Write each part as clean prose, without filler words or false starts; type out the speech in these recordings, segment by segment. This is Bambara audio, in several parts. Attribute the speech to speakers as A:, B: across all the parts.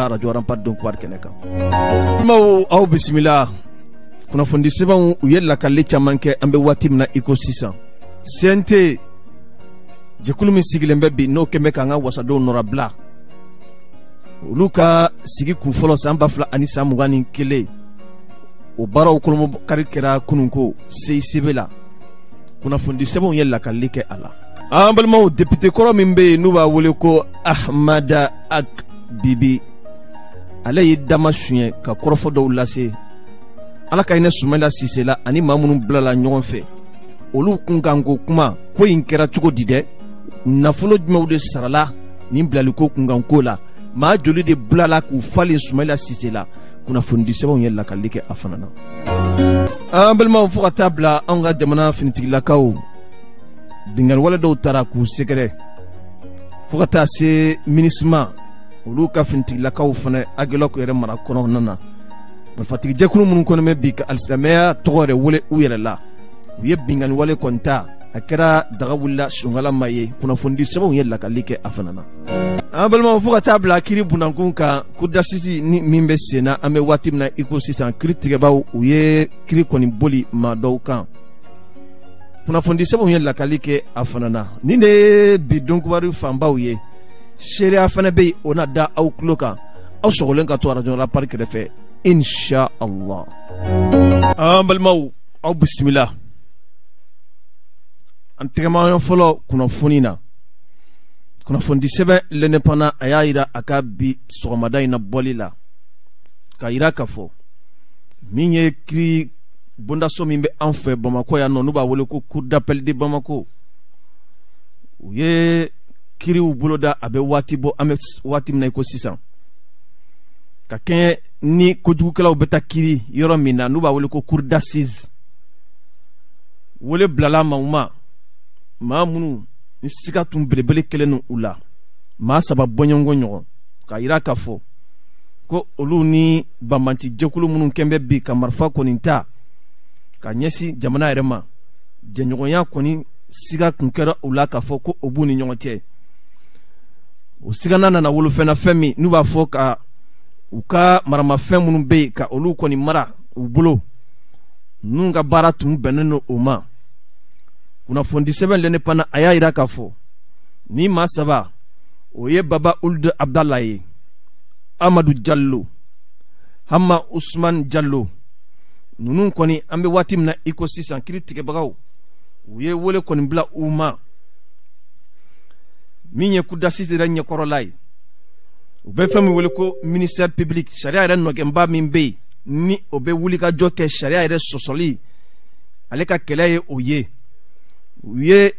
A: na radio Rampart donc war keneka maw aw bismillah kuna fondi seben u yella kalle chamanke ambe watim na ecosystem sente jekulu min sigilembe bi no keme kanga wasado norabla luka sigi kun folo samba fla ani samugani kele o baraw kulumo karikera kununko sey sibela kuna fondi seben yella kalle ke ala ambalmo député koro min be nuba wole ko Ahmada Ak Bibi alayi dama suye ka korofo dɔw lase ala ka ine Sumala Sise la ani mamunu blala ɲɔgɔn fɛ olu kun kan ko kuma ko in kɛra cogo di dɛ nafolo jumɛnw de sarala ni bilaliko kun kan ko la maa joli de blala k'u falen Sumala Sise la kunnafoni sɛbɛnw ye lakali kɛ a fana na an balimaw fo ka taa bila an ka jamana finitigilakaw bingali wale dɔw taara k'u sɛgɛrɛ fo ka taa se minisma olu ka finitigilakaw fana agɛlɔ ko yɛrɛ mara kɔnɔna na marifatigi jɛkulu minnu kɔnɔ bɛ bi ka alisilamɛya tɔgɔ yɛrɛ wele u yɛrɛ la u ye bingali wale kɔni ta a kɛra daga wulila sunkala ma ye kunnafoni sɛbɛnw ye lakali kɛ a fana na an balimaw fo ka taa bila kiri bunakun kan kudasisi ni min bɛ senna an bɛ waati min na i ko sisan kiri tigɛbaw u ye kiri kɔni boli maa dɔw kan kunnafoni sɛbɛnw ye lakali kɛ a fana na nin de ye bi donkubari fanbaw ye seereya fana bɛ yen o na da aw tulo kan aw sɔgɔlen ka to arajo Rampart kɛrɛfɛ insha Allah an balimaw aw bisimila an tɛgɛmaɲɔ fɔlɔ kunnafoni na kunnafoni sɛbɛn l'indépendant a y'a yira a ka bi sɔgɔmada in na bɔli la ka yira k'a fɔ min ye kiri bondaso min bɛ an fɛ Bamako yan nɔ n'u b'a wele ko cour d'appel de Bamako u ye kiriw boloda a bɛ waati bɔ an bɛ waati min na i ko sisan ka kɛɲɛ ni kojugukɛlaw bɛ taa kiri yɔrɔ min na n'u b'a wele ko cour d'assises wele bilala maaw ma maa minnu ni siga tun belebele kelen no u la maa saba bɔɲɔgɔn ɲɔgɔn ka yira k'a fɔ ko olu ni banbanci jɛkulu minnu kɛn bɛ bi ka marifa kɔni ta ka ɲɛsin jamana yɛrɛ ma jɛɲɔgɔnya kɔni siga kun kɛra u la k'a fɔ ko o b'u ni ɲɔgɔn cɛ o sigana nana wolofɛnna fɛn min n'u b'a fɔ ka u ka maramafɛn minnu bɛ yen ka olu kɔni mara u bolo ninnu ka baara tun bɛnnen don o ma kunnafoni sɛbɛn l'indépendant a y'a yira k'a fɔ ni maa saba o ye Baba Ould Abdallah ye Amadou Diallo Hama Ousmane Diallo ninnu kɔni an bɛ waati min na i ko sisan kiri tigɛbagaw u ye wele kɔni bila u ma min ye cour d'assises yɛrɛ ɲɛkɔrɔla ye u bɛ fɛn min wele ko ministère public sariya yɛrɛ nɔgɛnba min bɛ yen ni o bɛ wulikajɔ kɛ sariya yɛrɛ sɔsɔli ale ka kɛlɛ ye o ye u ye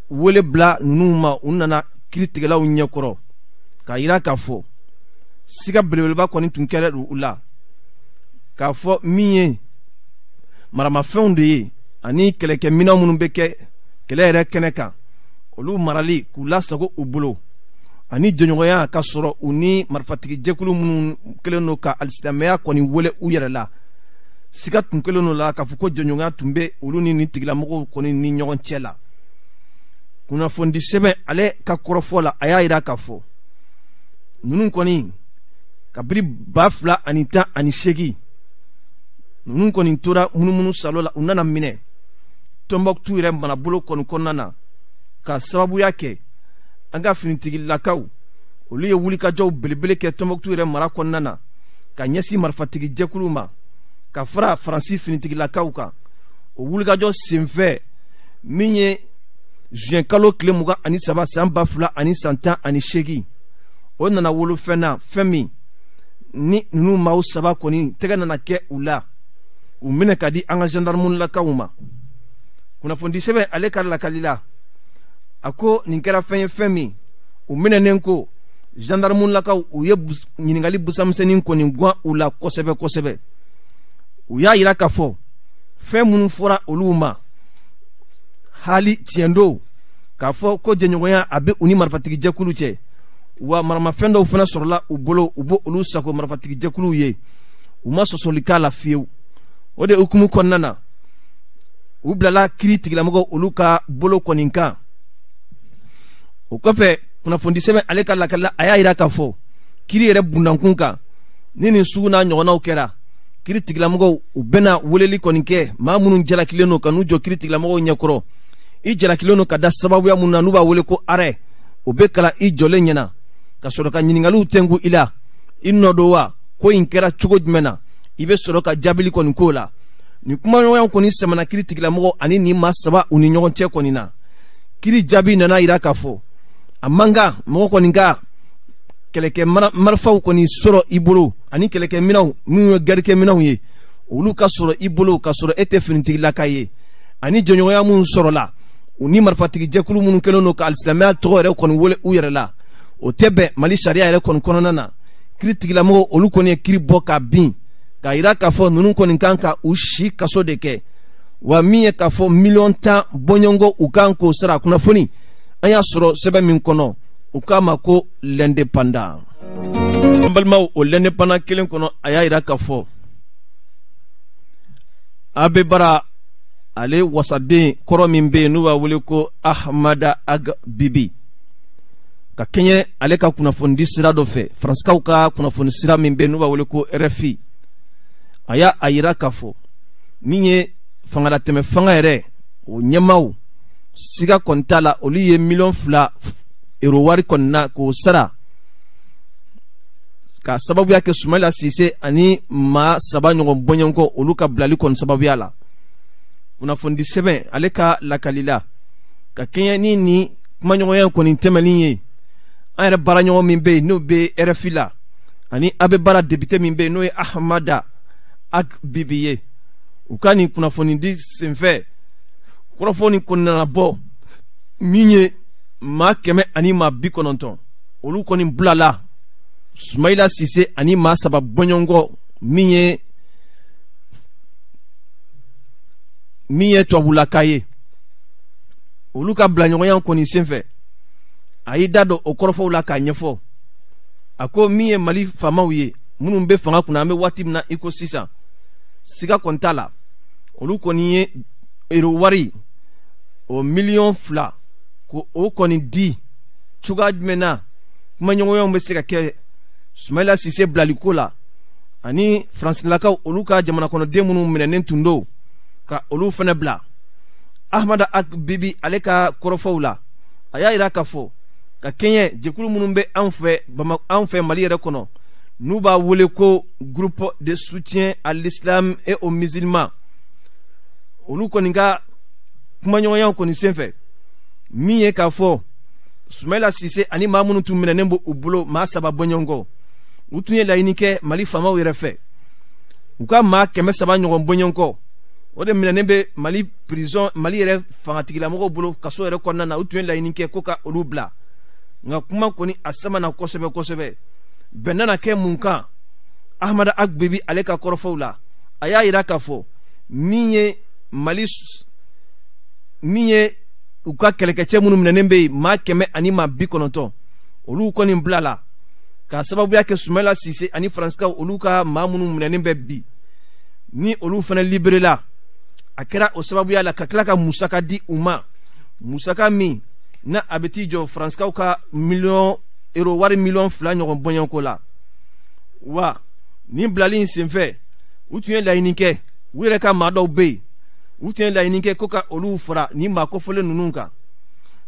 A: wele bila ninnu ma u nana kiritigɛlaw ɲɛkɔrɔ k'a yira k'a fɔ siga belebeleba kɔni tun kɛra u la k'a fɔ min ye maramafɛnw de ye ani kɛlɛkɛminɛw minnu bɛ kɛ kɛlɛ yɛrɛ kɛnɛ kan olu marali k'u lasago u bolo ani jɛɲɔgɔnya ka sɔrɔ u ni marifatigi jɛkulu minnu kelen don ka alisilamɛya kɔni wele u yɛrɛ la siga tun kelen don la k'a fɔ ko jɛɲɔgɔnya tun bɛ olu ni nin tigilamɔgɔw kɔni ni ɲɔgɔn cɛ la kunnafoni sɛbɛn ale ka kɔrɔfɔ la a y'a yira k'a fɔ ninnu kɔni kabiri 2018 ninnu kɔni tora munumunu salo la u nana minɛ Tombouctou yɛrɛ marabolo kɔni kɔnɔna na ka sababuya kɛ an ka finitigilakaw olu ye wulikajɔw belebele kɛ Tombouctou yɛrɛ mara kɔnɔna na ka ɲɛsin marifatigi jɛkulu ma ka fara Faransi finitigilakaw kan o wulikajɔ senfɛ min ye juin kalo tile 23 san 2018 o nana wolofɛn na fɛn min ni ninnu maaw saba kɔni tɛgɛ nana kɛ u la u minɛ ka di an ka gendarmelakaw ma kunnafoni sɛbɛn ale ka lakali la a ko nin kɛra fɛn ye fɛn min u minɛnen ko gendarmelakaw u ye ɲininkali busamisɛnnin kɔni guwan u la kosɛbɛ kosɛbɛ u y'a yira k'a fɔ fɛn minnu fɔra olu ma hali tiɲɛ don k'a fɔ ko jɛɲɔgɔnya a bɛ u ni marifatigi jɛkulu cɛ wa maramafɛn dɔw fana sɔrɔla u bolo u b'o olu sago marifatigi jɛkuluw ye u ma sɔsɔli k'a la fiyewu o de hukumu kɔnɔna na u bilala kiri tigilamɔgɔw olu ka bolo kɔni kan o kɔfɛ kunnafoni sɛbɛn ale ka lakalila a y'a yira k'a fɔ kiri yɛrɛ bundankun kan ni nin sugu n'a ɲɔgɔnnaw kɛra kiri tigilamɔgɔw u bɛna weleli kɔni kɛ maa minnu jalakilen don ka n'u jɔ kiri tigilamɔgɔw ɲɛkɔrɔ i jalakilen don ka da sababuya mun na n'u b'a wele ko arɛ o bɛ kalan i jɔlen ɲɛna ka sɔrɔ ka ɲininkaliw tɛngu i la i nɔ don wa ko in kɛra cogo jumɛn na i bɛ sɔrɔ ka jaabili kɔni k'o la nin kumaɲɔgɔnya kɔni sɛmɛna kiri tigilamɔgɔ ani nin maa saba u ni ɲɔgɔn cɛ kɔni na kiri jaabi nana yira k'a fɔ a man kan mɔgɔ kɔni ka kɛlɛkɛ marifaw kɔni sɔrɔ i bolo ani kɛlɛkɛ minɛnw minnu ye garikɛ minɛnw ye olu ka sɔrɔ i bolo ka sɔrɔ e tɛ finitigilaka ye ani jɔɲɔgɔnya minnu sɔrɔla u ni marifatigi jɛkulu minnu kɛlen don ka alisilamɛya tɔgɔ yɛrɛ kɔni wele u yɛrɛ la o tɛ bɛn mali sariya yɛrɛ kɔni kɔnɔna na kiri tigilamɔgɔ olu kɔni ye kiri bɔ k'a bin k'a yira k'a fɔ ninnu kɔni kan ka u si kaso de kɛ wa min ye k'a fɔ 10,000,000 bɔɲɔgɔnko u kan k'o sara kunnafoni an y'a sɔrɔ sɛbɛn min kɔnɔ u k'a ma ko l'indépendant an balimaw o l'indépendant kelen kɔnɔ a y'a yira k'a fɔ abe bara ale wasaden kɔrɔ min bɛ yen n'u b'a wele ko Ahmada Ag Bibi ka kɛɲɛ ale ka kunnafonidi sira dɔ fɛ faransiskaw ka kunnafoni sira min bɛ yen n'u b'a wele ko RFI a y'a yira k'a fɔ min ye fangalatɛmɛ fanga yɛrɛ o ɲɛmaaw siga kɔni t'a la olu ye 2,000,000 euro wari kɔni na k'o sara ka sababuya kɛ Sumayila Sise ani maa saba ɲɔgɔn bɔɲɔgɔnko olu ka bilali kɔni sababuya la kunnafonidi sɛbɛn ale ka lakalila ka kɛɲɛ ni nin kumaɲɔgɔnya kɔni tɛmɛnin ye an yɛrɛ baaraɲɔgɔn min bɛ yen n'o bɛ RFI la ani abe bara député min bɛ yen n'o ye Ahmada Ag Bibi ye u ka nin kunnafonidi senfɛ kɔrɔfɔ kɔni nana bɔ min ye maa 100 ani maa 90 olu kɔni bilala Sumayila Sise ani maa saba bɔɲɔgɔnkɔ min ye tubabulaka ye olu ka bilaɲɔgɔnya kɔni senfɛ a y'i da don o kɔrɔfɔw la k'a ɲɛfɔ a ko min ye Mali faamaw ye minnu bɛ fanga kunna an bɛ waati min na i ko sisan siga kɔni t'a la olu kɔni ye euro wari o 2,000,000 ko o kɔni di cogoya jumɛn na kumaɲɔgɔnyaw bɛ se ka kɛ Sumayila Sise bilaliko la ani faransilakaw olu ka jamana kɔnɔden minnu minɛnen tun don ka olu fana bila Ahmada Ag Bibi ale ka kɔrɔfɔw la a y'a yira k'a fɔ ka kɛɲɛ jɛkulu minnu bɛ anw fɛ Mali yɛrɛ kɔnɔ n'u b'a wele ko groupe de soutien à l'islam et aux musulmans olu kɔni ka kumaɲɔgɔnyaw kɔni senfɛ min ye k'a fɔ Sumayila Sise ani maa minnu tun minɛnen b'u bolo maa saba bɔɲɔgɔnkɔ u tun ye laɲini kɛ Mali faamaw yɛrɛ fɛ u ka maa 300 ɲɔgɔn bɔɲɔgɔnkɔ o de minɛnen bɛ Mali prison Mali yɛrɛ fangatigilamɔgɔw bolo kaso yɛrɛ kɔnɔna na u tun ye laɲini kɛ ko ka olu bila nka kuma kɔni a samana kosɛbɛ kosɛbɛ bɛn nana kɛ mun kan Ahmada Ag Bibi ale ka kɔrɔfɔw la a y'a yira k'a fɔ min ye u ka kɛlɛkɛcɛ minnu minɛnen bɛ yen maa 100 ani maa 90 olu kɔni bilala ka sababuya kɛ Sumayila Sise ani faransiskaw olu ka maa minnu minɛnen bɛ bi ni olu fana libérela a kɛra o sababuya la ka tila ka musaka di u ma musaka min na a bɛ t'i jɔ faransiskaw ka euro wari 2,000,000 ɲɔgɔn bɔɲɔgɔnko la wa nin bilali in senfɛ u tun ye laɲini kɛ u yɛrɛ ka maa dɔw bɛ yen u tun ye laɲini kɛ ko ka olu fara nin maa kɔfɔlen ninnu kan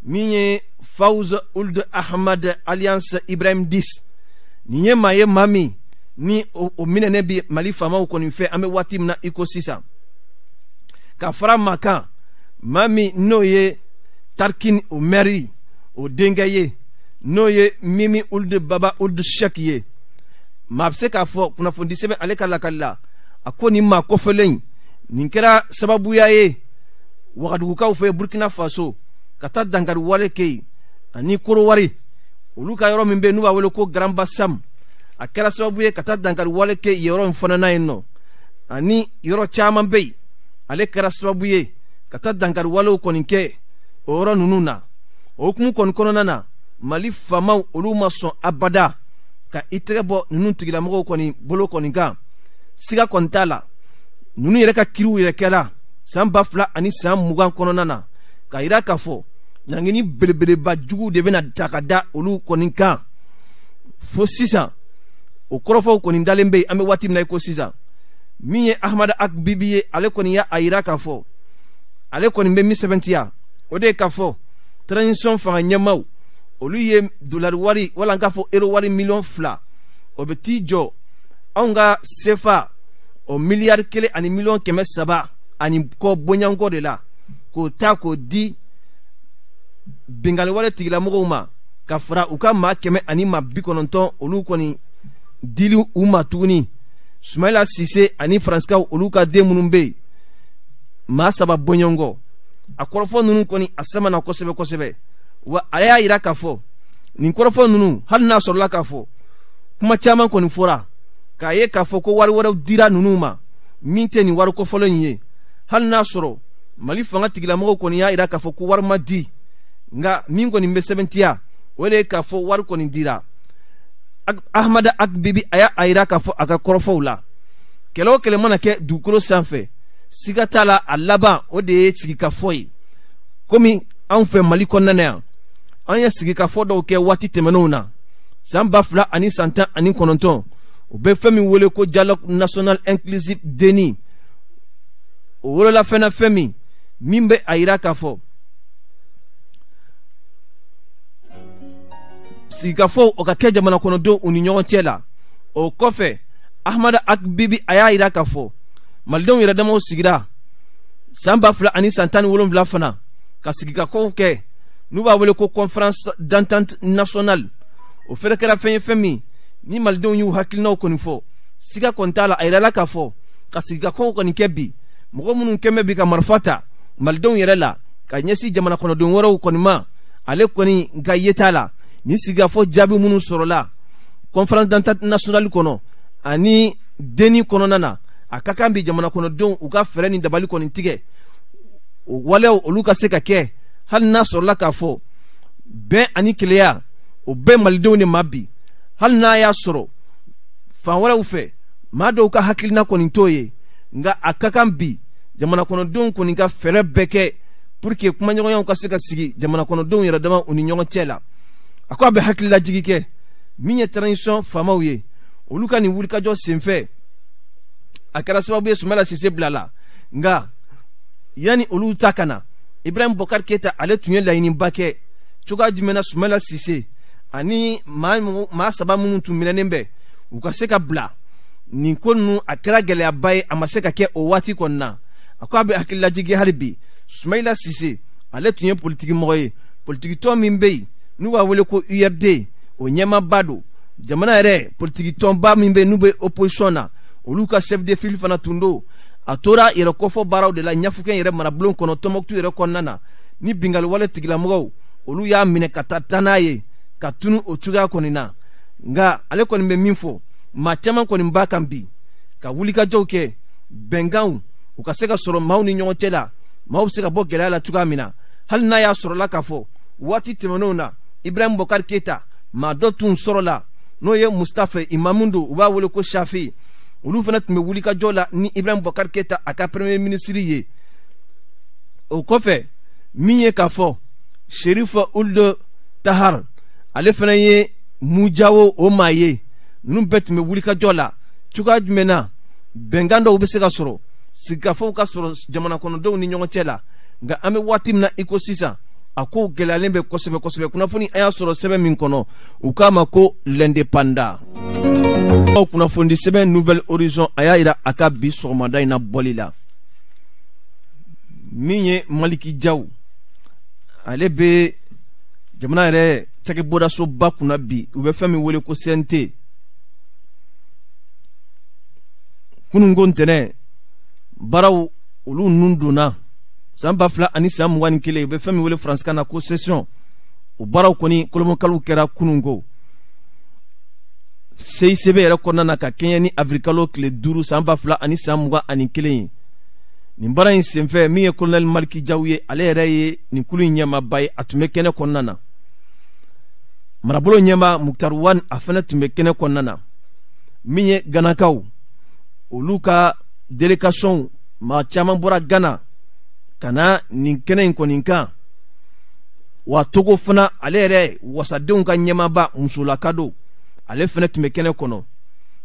A: min ye Fawz Ould Ahmad Alliance Ibrahim Dis nin ye maa min ni o minɛnen bɛ Mali faamaw kɔni fɛ an bɛ waati min na i ko sisan ka fara maa kan maa min n'o ye Tarkin o maire o denkɛ ye n'o ye Mimi Ould Baba Ould Cheikh ye maa bɛ se k'a fɔ kunnafonidi sɛbɛn ale ka lakali la a ko nin maa kɔfɛlen nin kɛra sababuya ye Wagadugukaw fɛ Burkina Faso ka taa dankari wale kɛ yen ani Korowari olu ka yɔrɔ min bɛ n'u b'a wele ko Grand Bassam a kɛra sababu ye ka taa dankari wale kɛ yɔrɔ in fana na yen nɔ ani yɔrɔ caman bɛ yen ale kɛra sababu ye ka taa dankari walew kɔni kɛ o yɔrɔ ninnu na o hukumu kɔni kɔnɔna na Mali faamaw olu ma sɔn abada ka i tɛgɛ bɔ ninnu tigilamɔgɔw kɔni bolo kɔni kan siga kɔni t'a la ninnu yɛrɛ ka kiriw yɛrɛ kɛra san 2000 ani san 20 kɔnɔna na ka yira k'a fɔ ɲangini belebeleba jugu de bɛna ta ka da olu kɔni kan fo sisan o kɔrɔfɔw kɔni dalen bɛ an bɛ waati min na i ko sisan min ye Ahmad Ak Bibi ye ale kɔni y'a yira k'a fɔ ale kɔni bɛ min sɛbɛntiya o de ye k'a fɔ transition fanga ɲɛmaaw olu ye dolari wari wala n k'a fɔ euro wari miliyɔn 2 o bɛ t'i jɔ anw ka CFA o miliyari 1 ani miliyɔn 300 ani kɔ bonyankɔ de la k'o ta k'o di bingali wale tigilamɔgɔw ma ka fara u ka maa 100 ani maa 90 olu kɔni dili u ma tuguni Sumaila Sise ani Faranskaw olu ka den minnu bɛ yen maa 3 bonyankɔ a kɔrɔfɔ ninnu kɔni a sɛmɛna kosɛbɛ kosɛbɛ wa a y'a yira k'a fɔ nin kɔrɔfɔ ninnu hali n'a sɔrɔla k'a fɔ kuma caman kɔni fɔra k'a ye k'a fɔ ko wari wɛrɛw dira ninnu ma min tɛ nin wari kɔfɔlɔ in ye hali n'a sɔrɔ Mali fanga tigilamɔgɔw kɔni y'a yira k'a fɔ ko wari ma di nka min kɔni bɛ sɛbɛntiya o de ye k'a fɔ wari kɔni dira Ahmad Ak Bibi a y'a yira k'a fɔ a ka kɔrɔfɔw la kɛlɛ o kɛlɛ mana kɛ dugukolo sanfɛ siga t'a la a laban o de ye sigikafɔ ye komi anw fɛ Mali kɔnɔna yan an ye sigikafɔ dɔw kɛ waati tɛmɛnenw na san 2019 o bɛ fɛn min wele ko dialogue national inclusive DENI o wolola fɛnɛ fɛn min bɛ a yira k'a fɔ sigikafɔ o ka kɛ jamana kɔnɔdenw u ni ɲɔgɔn cɛ la o kɔfɛ Ahmad Ak Bibi a y'a yira k'a fɔ malidenw yɛrɛ damaw sigira san 2017 fana ka sigikafɔw kɛ n'u b'a wele ko conférence d'entente nationale o fɛnɛ kɛra fɛn ye fɛn min ni malidenw y'u hakilinaw kɔni fɔ siga kɔni t'a la a yirala k'a fɔ ka sigikafɔw kɔni kɛ bi mɔgɔ minnu kɛmɛ bi ka marifa ta malidenw yɛrɛ la ka ɲɛsin jamana kɔnɔden wɛrɛw kɔni ma ale kɔni ka yeta la ni sigikafɔ jaabi minnu sɔrɔla conférence d'entente nationale kɔnɔ ani DENI kɔnɔna na a ka kan bi jamana kɔnɔdenw u ka fɛɛrɛ ni dabali kɔni tigɛ o walew olu ka se ka kɛ hali n'a sɔrɔla k'a fɔ bɛn ani keleya o bɛɛ malidenw de ma bi hali n'a y'a sɔrɔ fan wɛrɛw fɛ maa dɔw ka hakilina kɔni t'o ye nka a ka kan bi jamana kɔnɔdenw kɔni ka fɛɛrɛ bɛɛ kɛ pour que kumaɲɔgɔnyaw ka se ka sigi jamana kɔnɔdenw yɛrɛ dama u ni ɲɔgɔn cɛ la a ko a bɛ hakililajigi kɛ min ye transition faamaw ye olu ka nin wulikajɔ senfɛ a kɛra sababu ye Sumaila Sise bilala nka yani olu ta ka na Ibrahim Bokar Keita ale tun ye laɲiniba kɛ cogoya jumɛn na Sumaila Sise ani maa 3 minnu tun minɛnen bɛ u ka se ka bila nin ko ninnu a kɛra gɛlɛyaba ye a ma se ka kɛ o waati kɔni na a ko a bɛ hakililajigi hali bi Sumaila Sise ale tun ye politikimɔgɔ ye politikitɔn min bɛ yen n'u b'a wele ko URD o ɲɛmaaba don jamana yɛrɛ politikitɔnba min bɛ yen n'u bɛ opposition na olu ka chef de file fana tun don a tora yɛrɛ kɔfɔ baaraw de la ɲafukɛ yɛrɛ marabulon kɔnɔ Tɔnbɔkutu yɛrɛ kɔnɔna na ni bingali wale tigilamɔgɔw olu y'a minɛ ka taa n'a ye ka tunu o cogoya kɔni na nka ale kɔni bɛ min fɔ maa caman kɔni b'a kan bi ka wulikajɔw kɛ bɛnkanw u ka se ka sɔrɔ maaw ni ɲɔgɔn cɛ la maaw bɛ se ka bɔ gɛlɛya la cogoya min na hali n'a y'a sɔrɔla k'a fɔ waati tɛmɛnenw na Ibrahim Bokar Keita maa dɔ tun sɔrɔla n'o ye Mustafa Imamu don u b'a wele ko Shafi olu fana tun bɛ wulikajɔ la ni Ibrahim Bokar Keita a ka premier ministre ye o kɔfɛ min ye k'a fɔ Sherifa Ould Tahar ale fana ye Mujawo o maa ye ninnu bɛɛ tun bɛ wulikajɔ la cogoya jumɛn na bɛnkan dɔw bɛ se ka sɔrɔ sigikafɔw ka sɔrɔ jamana kɔnɔdenw ni ɲɔgɔn cɛ la nka an bɛ waati min na i ko sisan a ko gɛlɛyalen bɛ kosɛbɛ kosɛbɛ kunnafoni an y'a sɔrɔ sɛbɛn min kɔnɔ u k'a ma ko l'indépendant kunnafoni sɛbɛn Nouvelle Horizon a y'a yira a ka bi sɔgɔmada in na bɔli la min ye Maliki Jaw ale bɛ jamana yɛrɛ cakɛbɔdasoba kunna bi u bɛ fɛn min wele ko CNT kununko ntɛnɛn baaraw olu nun donna san 2021 u bɛ fɛn min wele faransikan na ko session o baaraw kɔni kolomɔkaliw kɛra kununko CICB yɛrɛ kɔnɔna na ka kɛɲɛ ni avril kalo tile 5 san 2021 ye nin baara in senfɛ min ye colonel Maliki Jaw ye ale yɛrɛ ye nin kulu in ɲɛmaaba ye a tun bɛ kɛnɛ kɔnɔna na marabolo ɲɛmaa Muktar Wan a fana tun bɛ kɛnɛ kɔnɔna na min ye ganakaw olu ka délégation maa caman bɔra Gana ka na nin kɛnɛ in kɔni kan wa Togo fana ale yɛrɛ wasadenw ka ɲɛmaaba musolaka don ale fana tun bɛ kɛnɛ kɔnɔ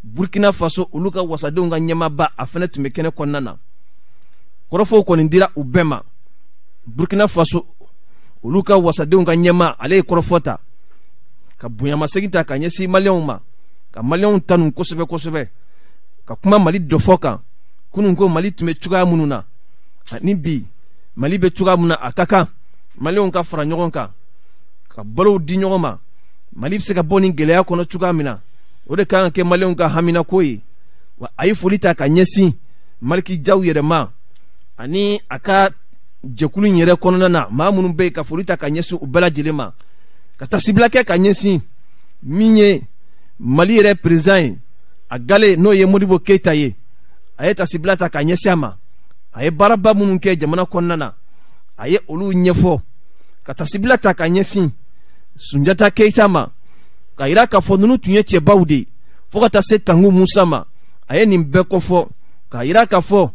A: Burkina Faso olu ka wasadenw ka ɲɛmaaba a fɛnɛ tun bɛ kɛnɛ kɔnɔna na. Kɔrɔfɔw kɔni dira u bɛɛ ma. Burkina Faso olu ka wasadenw ka ɲɛma ale ye kɔrɔfɔ ta ka bonyamasegin ta ka ɲɛsin maliyɛnw ma, ka maliyɛnw tanu kosɛbɛ kosɛbɛ, ka kuma Mali dɔfɔ kan. Kunun ko Mali tun bɛ cogoya minnu na ani bi Mali bɛ cogoya min na a ka kan maliyɛnw ka fara ɲɔgɔn kan ka balow di ɲɔgɔn ma. Mali bɛ se ka bɔ nin gɛlɛya kɔnɔ cogoya min na o de kan ka kɛ maliyɛnw ka haminako ye. Wa a ye foli ta ka ɲɛsin Maliki Jaw yɛrɛ ma ani a ka jɛkulu in yɛrɛ kɔnɔna na maa minnu bɛ yen ka foli ta ka ɲɛsin u bɛɛ lajɛlen ma, ka tasibila kɛ ka ɲɛsin min ye Mali yɛrɛ président ye a gale n'o ye Modibo Keita ye. A ye tasibila ta ka ɲɛsin a ma. A ye baaraba minnu kɛ jamana kɔnɔna na a ye olu ɲɛfɔ, ka tasibila ta ka ɲɛsin Sunjata Keita ma, ka yira k'a fɔ ninnu tun ye cɛbaw de fo ka taa se Kanku Musa ma. A ye nin bɛɛ kɔfɔ ka yira k'a fɔ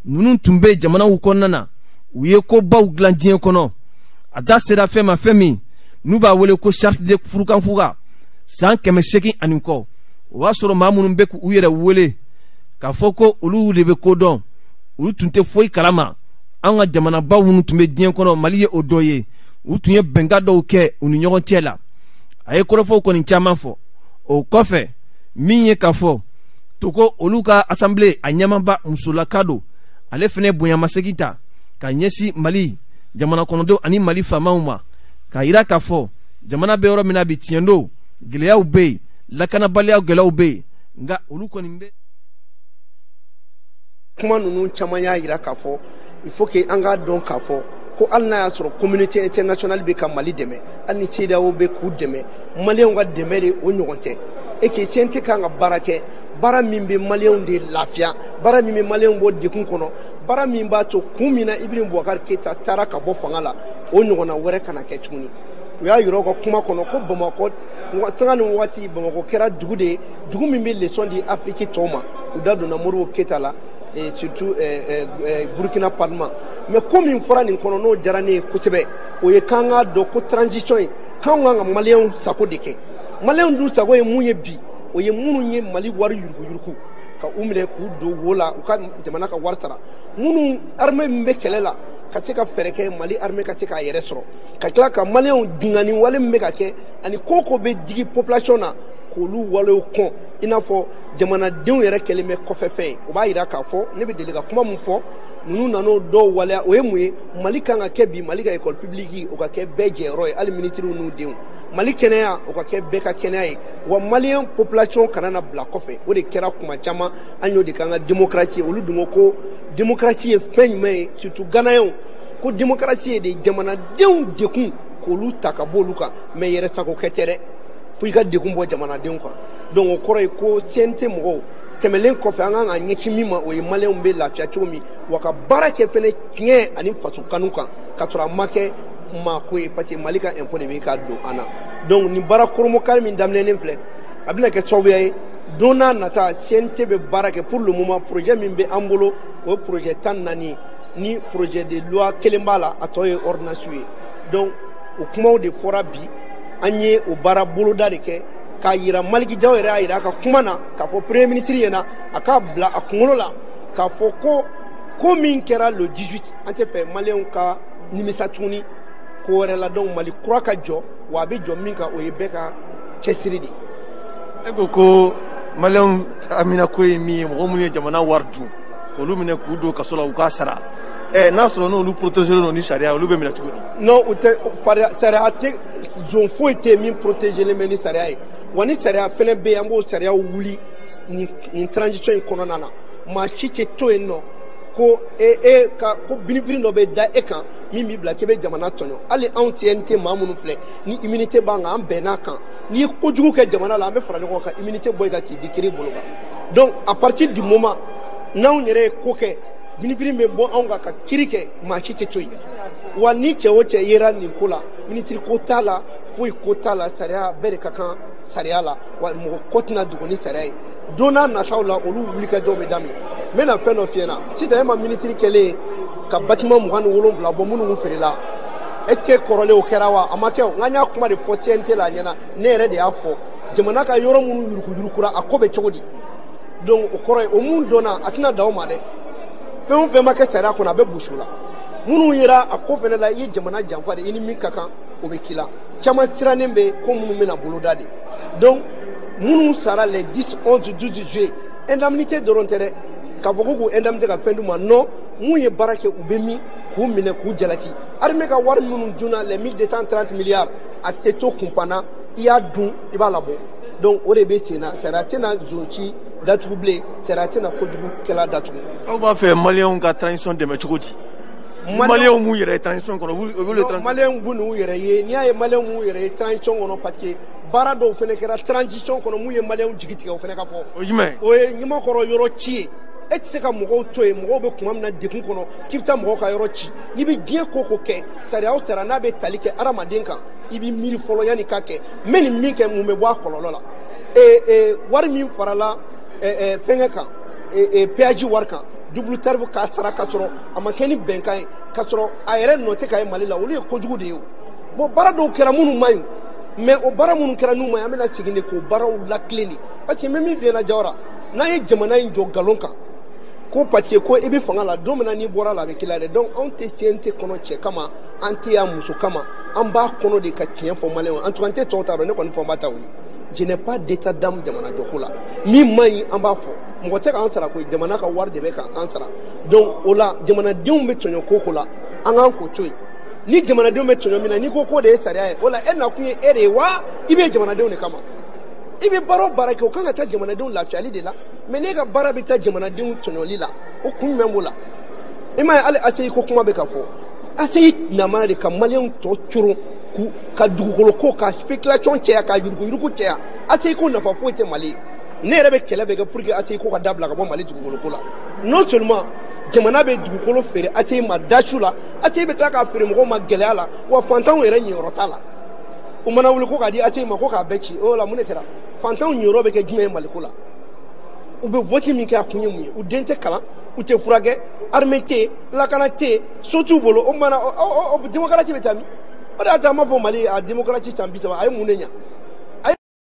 A: ninnu tun bɛ jamanaw kɔnɔna na u ye kobaw dilan diɲɛ kɔnɔ. A da sera fɛn ma fɛn min n'u b'a wele ko charte de furukanfuga san 800 ani kɔ. O y'a sɔrɔ maa minnu bɛ k'u yɛrɛ wele k'a fɔ ko olu de bɛ ko dɔn, olu tun tɛ foyi kalama. An ka jamanabaw minnu tun bɛ diɲɛ kɔnɔ Mali ye o dɔ ye. U tun ye bɛnka dɔw kɛ u ni ɲɔgɔn cɛ la. A ye kɔrɔfɔw kɔni caman fɔ. O kɔfɛ min ye k'a fɔ to ko olu ka assemblée a ɲɛmaba musolaka don, ale fɛnɛ bonyamasegin ta ka ɲɛsin Mali jamana kɔnɔdenw ani Mali faamaw ma, ka yira k'a fɔ jamana bɛ yɔrɔ min na bi tiɲɛ don gɛlɛyaw bɛ yen, lakanabaliya gɛlɛyaw bɛ yen, nka olu kɔni bɛ
B: kuma ninnu caman y'a yira k'a fɔ il faut que an k'a dɔn k'a fɔ ko hali n'a y'a sɔrɔ communauté internationale bɛ ka Mali dɛmɛ, hali ni CEDEAO bɛ k'u dɛmɛ, maliyɛnw ka dɛmɛ de o ɲɔgɔn tɛ. Et que CNT kan ka baara kɛ, baara min bɛ maliyɛnw de lafiya, baara min bɛ maliyɛnw bɔ degun kɔnɔ, baara min b'a to kun min na Ibrahim Boubacar Keita taara ka bɔ fanga la o ɲɔgɔnna wɛrɛ kana kɛ tuguni. U y'a yira u ka kuma kɔnɔ ko Bamakɔ sanga ni waati Bamakɔ kɛra dugu de ye, dugu min bɛ leçon di Afrique tɔw ma. U da donna Modibo Keita la et surtout Burkina Parlement. Mais comme min fɔra nin kɔnɔ n'o diyara ne ye kosɛbɛ o ye k'an k'a dɔn ko transition ye k'anw kan ka maliyɛnw sago de kɛ. Maliyɛnw dun sago ye mun ye bi o ye minnu ye Mali wari yuruguyurugu ka u minɛ k'u don wo la u ka jamana ka wari sara, minnu armée min bɛ kɛlɛ la ka se ka fɛɛrɛ kɛ Mali armée ka se k'a yɛrɛ sɔrɔ, ka tila ka maliyɛnw dingani wale min bɛ ka kɛ ani ko ko bɛ digi population na k'olu walew kɔn i n'a fɔ jamanadenw yɛrɛ kɛlen bɛ kɔfɛfɛn ye. O b'a yira k'a fɔ ne bɛ deli ka kuma min fɔ ninnu nan'o dɔw waleya o ye mun ye Mali kan ka kɛ bi Mali ka école publique o ka kɛ bɛɛ jɛyɔrɔ ye, hali ministres n'u denw. Mali kɛnɛya o ka kɛ bɛɛ ka kɛnɛya ye, wa maliyɛn population kana na bila kɔfɛ. O de kɛra kuma caman an y'o de k'an ka démocratie, olu dun ko démocratie ye fɛn jumɛn ye, surtout ganayɛnw ko démocratie ye de jamanadenw dekun k'olu ta ka bɔ olu kan, mais yɛrɛ sagokɛ tɛ dɛ, fo i ka dekun bɔ jamanadenw kan. Donc o kɔrɔ ye ko CNT mɔgɔw tɛmɛlen kɔfɛ an kan ka ɲɛsin min ma o ye maliyɛnw bɛ lafiya cogo min, wa ka baara kɛ fɛnɛ tiɲɛ ani faso kanu kan ka sɔrɔ a ma kɛ maako ye parce que Mali ka impôt de bɛ ka don an na. Donc nin baara koromokari min daminɛnen filɛ a bɛna kɛ sababuya ye don n'a nata CNT bɛ baara kɛ pour le moment projet min bɛ an bolo o ye projet 14 ni projet de loi kelen b'a la a tɔ ye ordonnance ye. Donc o kumaw de fɔra bi an ye o baara boloda de kɛ k'a yira Maliki Jaw yɛrɛ y'a yira a ka kuma na k'a fɔ premier ministre ɲɛna a k'a bila a kunkolo la k'a fɔ ko min kɛra le 18 an tɛ fɛ maliyɛnw ka nimisa tuguni ko wɛrɛ la. Donc Mali kura ka jɔ wa a bɛ jɔ min kan o ye bɛɛ ka cɛsiri de.
A: E ko maliyɛnw haminako ye min ye mɔgɔ minnu ye jamana wari dun k'olu minɛ k'u don kaso la u k'a sara. N'a sɔrɔ n'olu protégelen don ni sariya olu bɛ minɛ cogo di?
B: Non o tɛ sariya tɛ zone foyi tɛ min protégelen bɛ ni sariya ye, wa ni sariya fɛnɛ bɛ yen an b'o sariyaw wuli nin transition in kɔnɔna na. Maa si tɛ to yen nɔ ko ko binifiri dɔ bɛ da e kan min b'i bila k'i bɛ jamana tɔɲɔ. Hali anw CNT maa minnu filɛ ni immunité b'an kan an bɛnn'a kan, n'i ye kojugu kɛ jamana la an bɛ fara ɲɔgɔn kan immunité bɔ i kan k'i di kiiri bolo kan. Donc à partir du moment n'anw yɛrɛ ye ko kɛ binifiri bɛ bɔ anw kan ka kiiri kɛ maa si tɛ to yen. Wa ni cɛ o cɛ yera nin ko la ministre ko t'a la foyi ko t'a la, sariya bɛɛ de ka kan sariya la wa mɔgɔ ko tɛna dogo ni sariya ye. Don n'a nataw la olu wulikajɔw bɛ daminɛ. N bɛna fɛn dɔ f'i ɲɛna sisan e ma ministre kɛlen ka bâtiment 27 bɔ minnu feerela est ce que kɔrɔlen o kɛra wa? A ma kɛ o. N y'a kuma de fɔ CNT la a ɲɛna ne yɛrɛ de y'a fɔ jamana ka yɔrɔ minnu yuruguyurugura a ko bɛ cogo di? donc o kɔrɔ ye o mun dɔnna a tɛna da o ma dɛ fɛn o fɛn ma kɛ sariya kɔnɔ a bɛ gosi o la minnu yera a ko fɛnɛ la i ye jamana janfa de i ni min ka kan o bɛ k'i la caman sirannen bɛ ko minnu bɛna boloda de donc minnu sara les 10 11 12 juillet indemnité dɔrɔn tɛ dɛ k'a fɔ ko k'u indemnité ka fɛn d'u ma non mun ye baara kɛ u bɛ min k'u minɛ k'u jalaki armée ka wari minnu dunna les 1230 milliards a tɛ to kunpanna i y'a dun i b'a labɔ donc o de bɛ sen na sariya tɛna zonci datugu bilen sariya tɛna kojugukɛla datugu.
A: aw b'a fɛ maliyɛnw ka transition dɛmɛ cogo di. maliyɛnw m'u yɛrɛ ye transition kɔnɔ
B: maliyɛnw b'u n'u yɛrɛ ye n'i y'a ye maliyɛnw m'u yɛrɛ ye transition kɔnɔ parce que baara dɔw fɛnɛ kɛra transition kɔnɔ mun ye maliyɛnw jigi tigɛ o fɛnɛ ka fɔ.
A: o jumɛn.
B: o ye ɲamakɔrɔ yɔrɔ ci ye e tɛ se ka mɔgɔw to yen mɔgɔw bɛ kuma min na degun kɔnɔ k'i bɛ taa mɔgɔw ka yɔrɔ ci n'i bɛ diɲɛ ko ko kɛ sariya o sariya n'a bɛ tali kɛ adamaden kan i b'i miiri fɔlɔ yanni k'a kɛ n bɛ nin min kɛ mun bɛ bɔ a kɔlɔlɔ la wari min farala fɛnkɛ kan péage wari kan double tarif k'a sara k'a sɔrɔ a ma kɛ ni bɛnkan ye k'a sɔrɔ a yɛrɛ nɔ tɛ k'a ye Mali la olu ye kojugu de ye o bon baara dɔw kɛra minnu man ɲi mais o baara minnu kɛra n'u man ɲi an bɛna segin de k'o baaraw lakilen de parce que n bɛ min f'i ɲɛna Jawara n'a ye jamana in jɔ nkalon kan ko parce que ko i bɛ fanga la don min na n'i bɔra la a bɛ k'i la dɛ donc anw tɛ CNT kɔnɔ cɛ kama an tɛ yan muso kama an b'a kɔnɔ de ka tiɲɛ fɔ maliyɛnw en tout cas n tɛ tɔw ta dɔn ne kɔni fɔ n b'a ta o ye je n'ai pas d'état d'âme jamana jɔko la min man ɲi an b'a fɔ mɔgɔ tɛ k'an sara koyi jamana ka wari de bɛ k'an sara donc o la jamanadenw bɛ tɔɲɔ ko la an k'an k'o to yen ni jamanadenw bɛ tɔɲɔ min na n'i ko k'o de ye sariya ye o la e nakun ye e de ye wa i bɛ jamanadenw de kama i bɛ baara o baara kɛ o kan ka taa jamanadenw lafiyali de la mais n'e ka baara bɛ taa jamanadenw tɔɲɔli la o kun jumɛn b'o la i m'a ye hali ACI ko kuma bɛ ka fɔ ACI nama de ka maliyɛnw tɔ coron ka dugukolo ko ka spéculation cɛya ka yuruguyurugu cɛya ACI ko nafa foyi tɛ Mali ye ne yɛrɛ bɛ kɛlɛ bɛ kɛ pour que ACI ko ka dabila ka bɔ Mali dugukolo ko la non seulement jamana bɛ dugukolo feere ACI ma dasu la ACI bɛ tila k'a feere mɔgɔw ma gɛlɛya la wa fantanw yɛrɛ ɲɛyɔrɔ t'a la u mana wuli ko k'a di ACI ma ko k'a bɛɛ ci o la mun de kɛra fantanw ɲɛyɔrɔ bɛ kɛ jumɛn ye Mali ko la u bɛ vote min kɛ a kun ye mun ye u den tɛ kalan u tɛ furakɛ armée tɛ yen lakana tɛ yen so t'u bolo o mana démocratie bɛ taa min o de y'a to an b'a fɔ Mali a démocratie san 30 a ye mun de ɲɛ